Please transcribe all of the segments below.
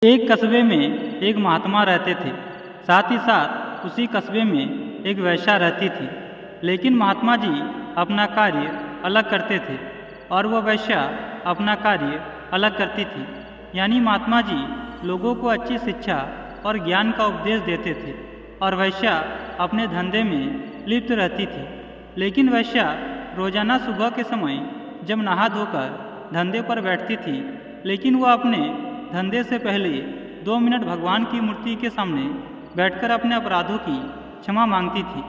एक कस्बे में एक महात्मा रहते थे। साथ ही साथ उसी कस्बे में एक वेश्या रहती थी। लेकिन महात्मा जी अपना कार्य अलग करते थे और वह वेश्या अपना कार्य अलग करती थी। यानी महात्मा जी लोगों को अच्छी शिक्षा और ज्ञान का उपदेश देते थे और वेश्या अपने धंधे में लिप्त रहती थी। लेकिन वेश्या रोजाना सुबह के समय जब नहा धोकर धंधे पर बैठती थी, लेकिन वह अपने धंधे से पहले 2 मिनट भगवान की मूर्ति के सामने बैठकर अपने अपराधों की क्षमा मांगती थी।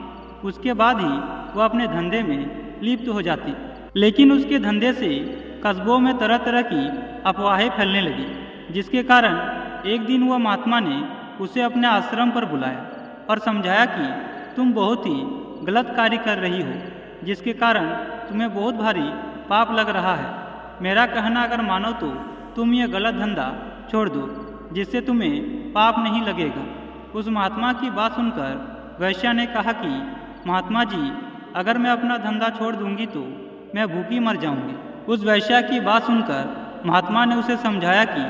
उसके बाद ही वह अपने धंधे में लिप्त हो जाती। लेकिन उसके धंधे से कस्बों में तरह तरह की अफवाहें फैलने लगी, जिसके कारण एक दिन वह महात्मा ने उसे अपने आश्रम पर बुलाया और समझाया कि तुम बहुत ही गलत कार्य कर रही हो, जिसके कारण तुम्हें बहुत भारी पाप लग रहा है। मेरा कहना अगर मानो तो तुम यह गलत धंधा छोड़ दो, जिससे तुम्हें पाप नहीं लगेगा। उस महात्मा की बात सुनकर वैश्या ने कहा कि महात्मा जी, अगर मैं अपना धंधा छोड़ दूंगी तो मैं भूखी मर जाऊंगी। उस वैश्या की बात सुनकर महात्मा ने उसे समझाया कि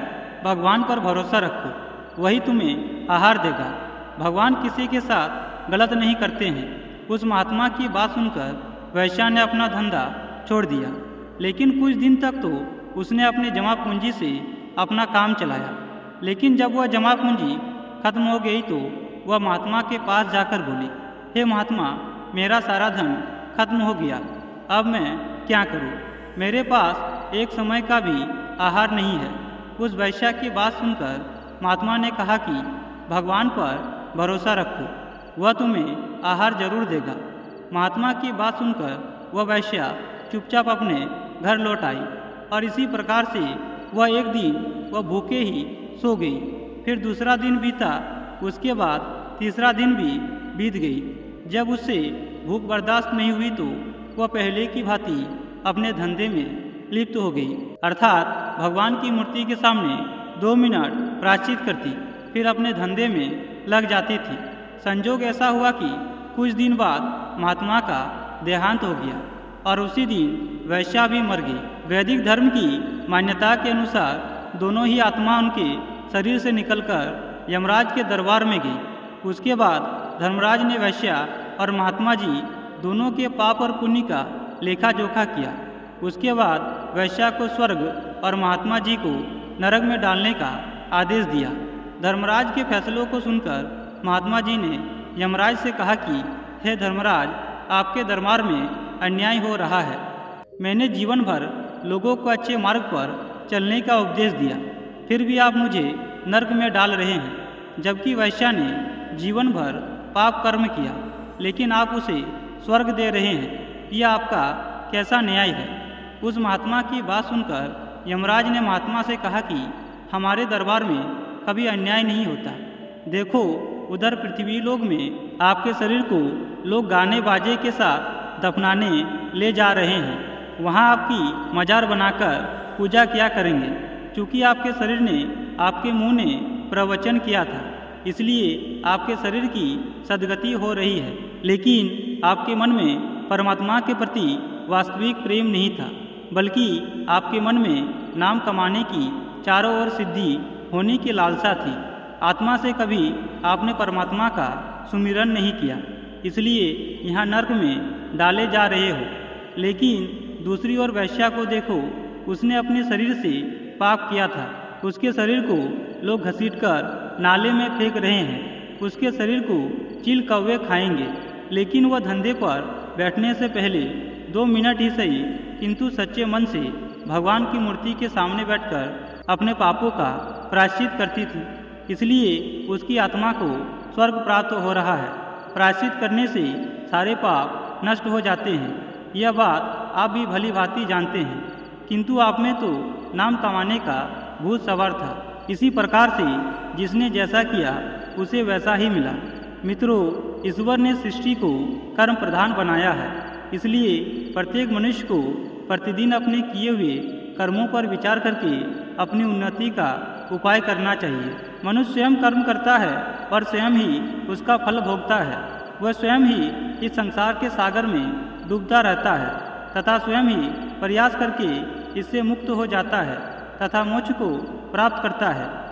भगवान पर भरोसा रखो, वही तुम्हें आहार देगा। भगवान किसी के साथ गलत नहीं करते हैं। उस महात्मा की बात सुनकर वैश्या ने अपना धंधा छोड़ दिया। लेकिन कुछ दिन तक तो उसने अपने जमा पूंजी से अपना काम चलाया। लेकिन जब वह जमा पूंजी खत्म हो गई तो वह महात्मा के पास जाकर बोली, हे महात्मा, मेरा सारा धन खत्म हो गया, अब मैं क्या करूं? मेरे पास एक समय का भी आहार नहीं है। उस वैश्या की बात सुनकर महात्मा ने कहा कि भगवान पर भरोसा रखो, वह तुम्हें आहार जरूर देगा। महात्मा की बात सुनकर वह वैश्या चुपचाप अपने घर लौट आई और इसी प्रकार से वह एक दिन वह भूखे ही सो गई। फिर दूसरा दिन बीता, उसके बाद तीसरा दिन भी बीत गई। जब उससे भूख बर्दाश्त नहीं हुई तो वह पहले की भांति अपने धंधे में लिप्त हो गई, अर्थात भगवान की मूर्ति के सामने 2 मिनट प्रायश्चित करती, फिर अपने धंधे में लग जाती थी। संजोग ऐसा हुआ कि कुछ दिन बाद महात्मा का देहांत हो गया और उसी दिन वैश्या भी मर गई। वैदिक धर्म की मान्यता के अनुसार दोनों ही आत्मा उनके शरीर से निकलकर यमराज के दरबार में गई। उसके बाद धर्मराज ने वैश्या और महात्मा जी दोनों के पाप और पुण्य का लेखा जोखा किया। उसके बाद वैश्या को स्वर्ग और महात्मा जी को नरक में डालने का आदेश दिया। धर्मराज के फैसलों को सुनकर महात्मा जी ने यमराज से कहा कि हे धर्मराज, आपके दरबार में अन्याय हो रहा है। मैंने जीवन भर लोगों को अच्छे मार्ग पर चलने का उपदेश दिया, फिर भी आप मुझे नरक में डाल रहे हैं। जबकि वैश्या ने जीवन भर पाप कर्म किया, लेकिन आप उसे स्वर्ग दे रहे हैं। यह आपका कैसा न्याय है? उस महात्मा की बात सुनकर यमराज ने महात्मा से कहा कि हमारे दरबार में कभी अन्याय नहीं होता। देखो, उधर पृथ्वी लोक में आपके शरीर को लोग गाने बाजे के साथ दफनाने ले जा रहे हैं। वहाँ आपकी मजार बनाकर पूजा किया करेंगे। चूँकि आपके शरीर ने, आपके मुंह ने प्रवचन किया था, इसलिए आपके शरीर की सद्गति हो रही है। लेकिन आपके मन में परमात्मा के प्रति वास्तविक प्रेम नहीं था, बल्कि आपके मन में नाम कमाने की चारों ओर सिद्धि होने की लालसा थी। आत्मा से कभी आपने परमात्मा का सुमिरन नहीं किया, इसलिए यहाँ नरक में डाले जा रहे हो। लेकिन दूसरी ओर वैश्या को देखो, उसने अपने शरीर से पाप किया था। उसके शरीर को लोग घसीटकर नाले में फेंक रहे हैं। उसके शरीर को चील कौवे खाएंगे। लेकिन वह धंधे पर बैठने से पहले 2 मिनट ही सही, किंतु सच्चे मन से भगवान की मूर्ति के सामने बैठकर अपने पापों का प्रायश्चित करती थी। इसलिए उसकी आत्मा को स्वर्ग प्राप्त हो रहा है। प्रायश्चित करने से सारे पाप नष्ट हो जाते हैं। यह बात आप भी भली भांति जानते हैं, किंतु आप में तो नाम कमाने का भूत सवार था। इसी प्रकार से जिसने जैसा किया उसे वैसा ही मिला। मित्रों, ईश्वर ने सृष्टि को कर्म प्रधान बनाया है, इसलिए प्रत्येक मनुष्य को प्रतिदिन अपने किए हुए कर्मों पर विचार करके अपनी उन्नति का उपाय करना चाहिए। मनुष्य स्वयं कर्म करता है और स्वयं ही उसका फल भोगता है। वह स्वयं ही इस संसार के सागर में डूबता रहता है तथा स्वयं ही प्रयास करके इससे मुक्त हो जाता है तथा मोक्ष को प्राप्त करता है।